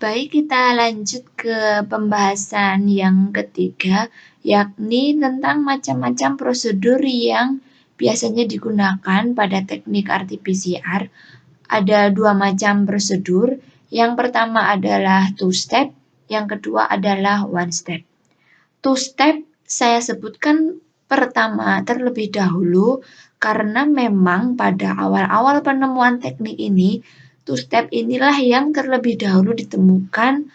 Baik, kita lanjut ke pembahasan yang ketiga, yakni tentang macam-macam prosedur yang biasanya digunakan pada teknik RT-PCR. Ada dua macam prosedur. Yang pertama adalah two-step, yang kedua adalah one-step. Two-step saya sebutkan pertama terlebih dahulu karena memang pada awal-awal penemuan teknik ini, two-step inilah yang terlebih dahulu ditemukan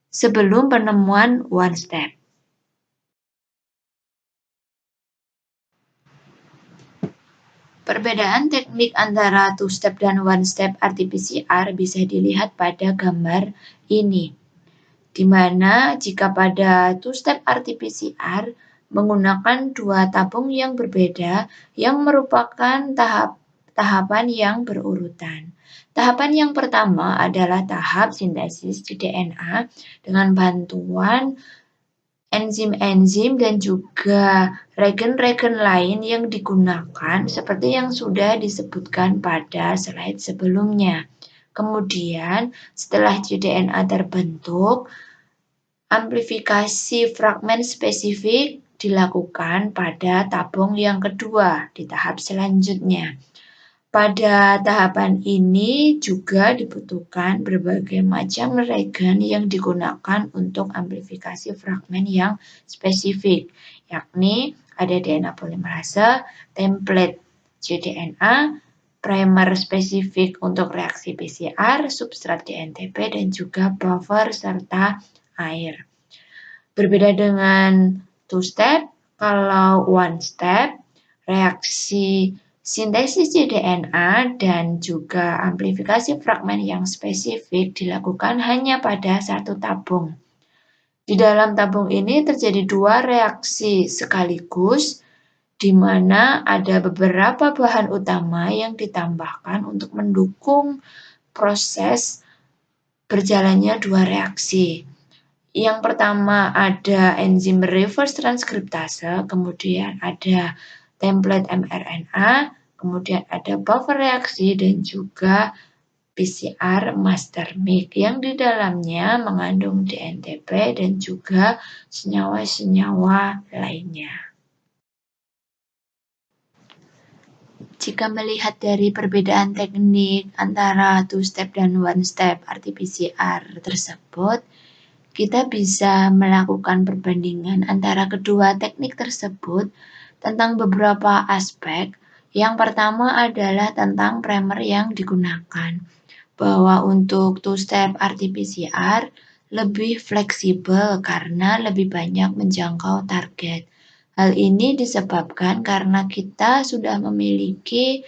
sebelum penemuan one-step. Perbedaan teknik antara two-step dan one-step RT-PCR bisa dilihat pada gambar ini, di mana jika pada two-step RT-PCR menggunakan dua tabung yang berbeda yang merupakan tahapan yang berurutan. Tahapan yang pertama adalah tahap sintesis cDNA dengan bantuan enzim-enzim dan juga regen-regen lain yang digunakan seperti yang sudah disebutkan pada slide sebelumnya. Kemudian setelah cDNA terbentuk, amplifikasi fragmen spesifik dilakukan pada tabung yang kedua di tahap selanjutnya. Pada tahapan ini juga dibutuhkan berbagai macam regen yang digunakan untuk amplifikasi fragmen yang spesifik, yakni ada DNA polimerase, template cDNA, primer spesifik untuk reaksi PCR, substrat DNTP, dan juga buffer serta air. Berbeda dengan two-step, kalau one-step, reaksi sintesis cDNA dan juga amplifikasi fragmen yang spesifik dilakukan hanya pada satu tabung. Di dalam tabung ini terjadi dua reaksi sekaligus, di mana ada beberapa bahan utama yang ditambahkan untuk mendukung proses berjalannya dua reaksi. Yang pertama ada enzim reverse transkriptase, kemudian ada template mRNA, kemudian ada buffer reaksi dan juga PCR master MIG yang di dalamnya mengandung DNTP dan juga senyawa-senyawa lainnya. Jika melihat dari perbedaan teknik antara two-step dan one-step RT-PCR tersebut, kita bisa melakukan perbandingan antara kedua teknik tersebut tentang beberapa aspek. Yang pertama adalah tentang primer yang digunakan, bahwa untuk two-step RT-PCR lebih fleksibel karena lebih banyak menjangkau target. Hal ini disebabkan karena kita sudah memiliki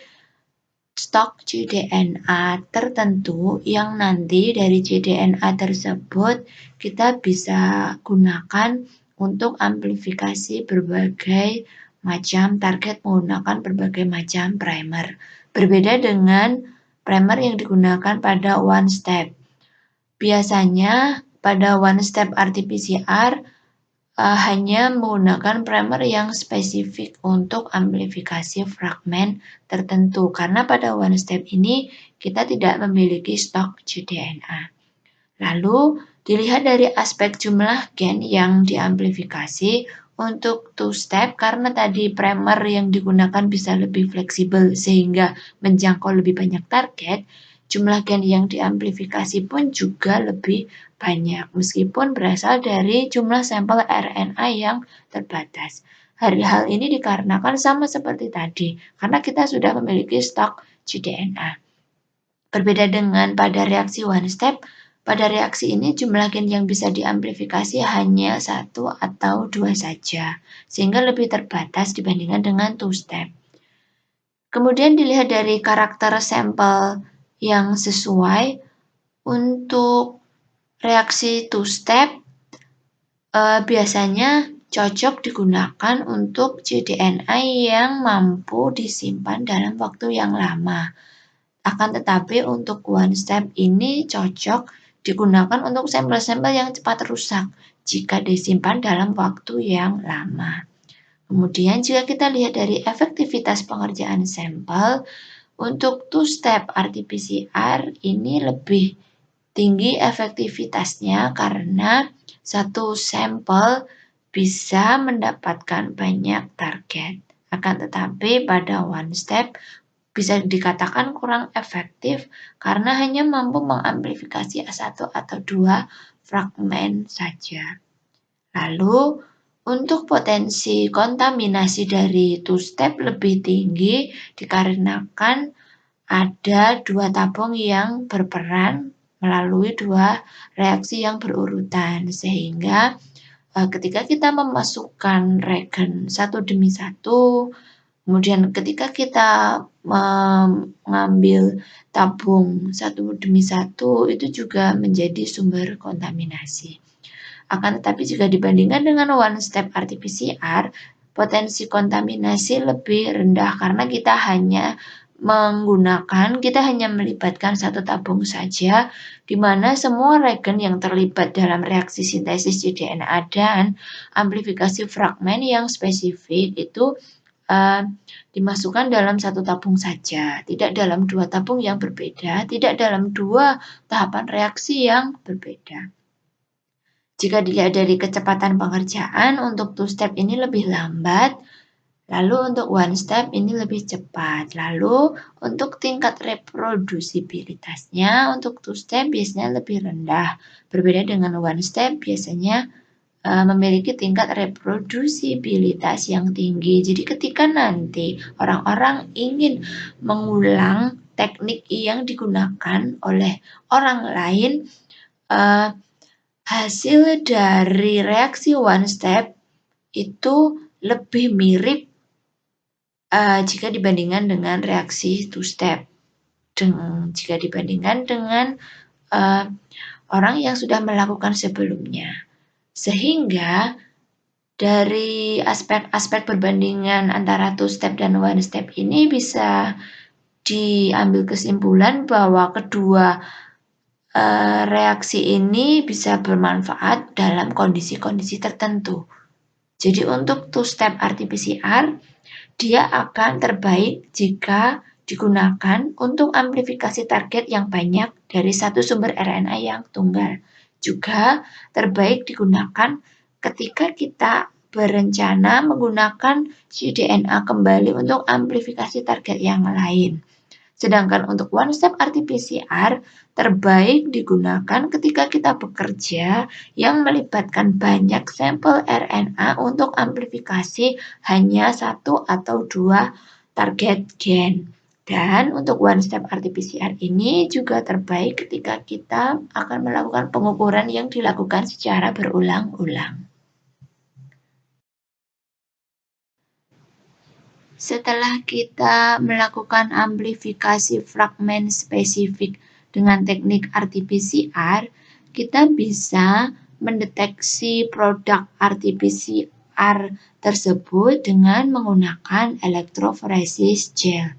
stok cDNA tertentu yang nanti dari cDNA tersebut kita bisa gunakan untuk amplifikasi berbagai macam target menggunakan berbagai macam primer. Berbeda dengan primer yang digunakan pada one step. Biasanya pada one step RT-PCR hanya menggunakan primer yang spesifik untuk amplifikasi fragmen tertentu, karena pada one step ini kita tidak memiliki stok cDNA. Lalu dilihat dari aspek jumlah gen yang diamplifikasi. Untuk two step, karena tadi primer yang digunakan bisa lebih fleksibel sehingga menjangkau lebih banyak target, jumlah gen yang diamplifikasi pun juga lebih banyak, meskipun berasal dari jumlah sampel RNA yang terbatas. Hal ini dikarenakan sama seperti tadi, karena kita sudah memiliki stok cDNA. Berbeda dengan pada reaksi one step, pada reaksi ini jumlah gen yang bisa diamplifikasi hanya 1 atau 2 saja, sehingga lebih terbatas dibandingkan dengan two step. Kemudian dilihat dari karakter sampel yang sesuai. Untuk reaksi two step biasanya cocok digunakan untuk cDNA yang mampu disimpan dalam waktu yang lama. Akan tetapi untuk one step ini cocok digunakan untuk sampel-sampel yang cepat rusak jika disimpan dalam waktu yang lama. Kemudian jika kita lihat dari efektivitas pengerjaan sampel, untuk two step RT-PCR ini lebih tinggi efektivitasnya karena satu sampel bisa mendapatkan banyak target. Akan tetapi pada one step bisa dikatakan kurang efektif karena hanya mampu mengamplifikasi satu atau dua fragmen saja. Lalu, untuk potensi kontaminasi dari two-step lebih tinggi dikarenakan ada dua tabung yang berperan melalui dua reaksi yang berurutan, sehingga ketika kita memasukkan regen satu demi satu, kemudian ketika kita mengambil tabung satu demi satu, itu juga menjadi sumber kontaminasi. Akan tetapi jika dibandingkan dengan one step RT-PCR, potensi kontaminasi lebih rendah karena kita hanya melibatkan satu tabung saja, di mana semua regen yang terlibat dalam reaksi sintesis cDNA dan amplifikasi fragmen yang spesifik itu dimasukkan dalam satu tabung saja, tidak dalam dua tabung yang berbeda, tidak dalam dua tahapan reaksi yang berbeda. Jika dilihat dari kecepatan pengerjaan, untuk two step ini lebih lambat, lalu untuk one step ini lebih cepat. Lalu untuk tingkat reprodusibilitasnya, untuk two step biasanya lebih rendah. Berbeda dengan one step biasanya memiliki tingkat reprodusibilitas yang tinggi. Jadi ketika nanti orang-orang ingin mengulang teknik yang digunakan oleh orang lain, hasil dari reaksi one step itu lebih mirip jika dibandingkan dengan reaksi two step. Jika dibandingkan dengan orang yang sudah melakukan sebelumnya. Sehingga dari aspek-aspek perbandingan antara two step dan one step ini bisa diambil kesimpulan bahwa kedua reaksi ini bisa bermanfaat dalam kondisi-kondisi tertentu. Jadi untuk two-step RT-PCR, dia akan terbaik jika digunakan untuk amplifikasi target yang banyak dari satu sumber RNA yang tunggal. Juga terbaik digunakan ketika kita berencana menggunakan cDNA kembali untuk amplifikasi target yang lain. Sedangkan untuk one step RT-PCR terbaik digunakan ketika kita bekerja yang melibatkan banyak sampel RNA untuk amplifikasi hanya satu atau dua target gen. Dan untuk one step RT-PCR ini juga terbaik ketika kita akan melakukan pengukuran yang dilakukan secara berulang-ulang. Setelah kita melakukan amplifikasi fragmen spesifik dengan teknik RT-PCR, kita bisa mendeteksi produk RT-PCR tersebut dengan menggunakan elektroforesis gel.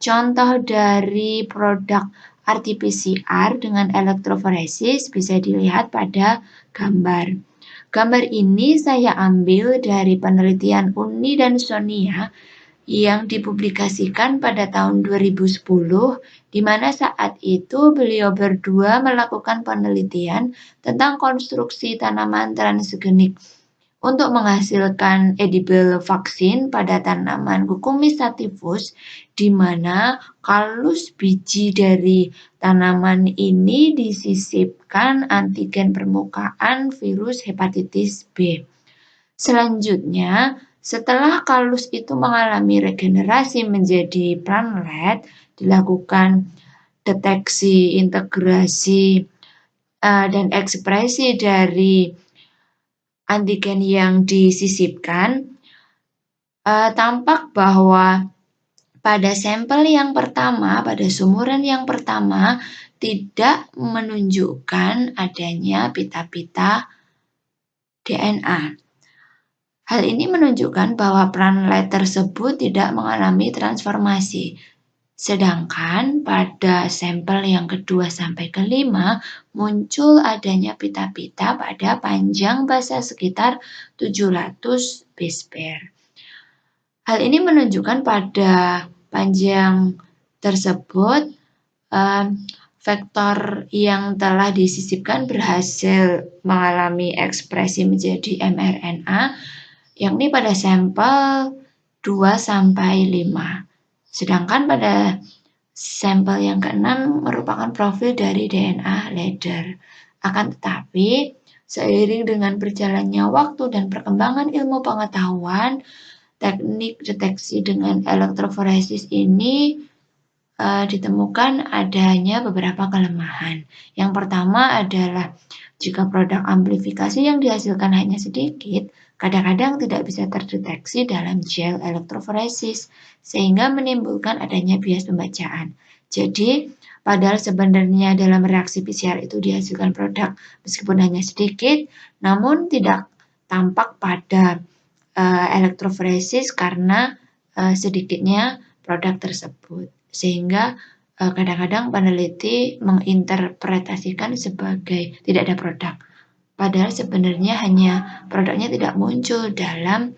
Contoh dari produk RT-PCR dengan elektroforesis bisa dilihat pada gambar. Gambar ini saya ambil dari penelitian Uni dan Sonia yang dipublikasikan pada tahun 2010, di mana saat itu beliau berdua melakukan penelitian tentang konstruksi tanaman transgenik untuk menghasilkan edible vaksin pada tanaman Cucumis sativus, di mana kalus biji dari tanaman ini disisipkan antigen permukaan virus hepatitis B. Selanjutnya, setelah kalus itu mengalami regenerasi menjadi plantlet, dilakukan deteksi, integrasi, dan ekspresi dari antigen yang disisipkan, tampak bahwa pada sampel yang pertama, pada sumuran yang pertama, tidak menunjukkan adanya pita-pita DNA. Hal ini menunjukkan bahwa plantlet tersebut tidak mengalami transformasi. Sedangkan pada sampel yang kedua sampai kelima muncul adanya pita-pita pada panjang basa sekitar 700 base pair. Hal ini menunjukkan pada panjang tersebut vektor yang telah disisipkan berhasil mengalami ekspresi menjadi mRNA, yakni pada sampel 2-5. Sedangkan pada sampel yang ke-6 merupakan profil dari DNA leader. Akan tetapi, seiring dengan berjalannya waktu dan perkembangan ilmu pengetahuan, teknik deteksi dengan elektroforesis ini ditemukan adanya beberapa kelemahan. Yang pertama adalah jika produk amplifikasi yang dihasilkan hanya sedikit, kadang-kadang tidak bisa terdeteksi dalam gel elektroforesis, sehingga menimbulkan adanya bias pembacaan. Jadi, padahal sebenarnya dalam reaksi PCR itu dihasilkan produk meskipun hanya sedikit, namun tidak tampak pada elektroforesis karena sedikitnya produk tersebut. Sehingga kadang-kadang peneliti menginterpretasikan sebagai tidak ada produk. Padahal sebenarnya hanya produknya tidak muncul dalam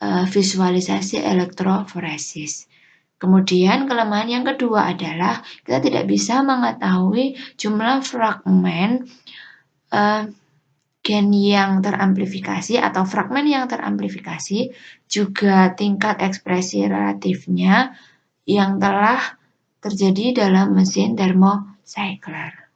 visualisasi elektroforesis. Kemudian kelemahan yang kedua adalah kita tidak bisa mengetahui jumlah fragmen gen yang teramplifikasi atau fragmen yang teramplifikasi, juga tingkat ekspresi relatifnya yang telah terjadi dalam mesin thermocycler.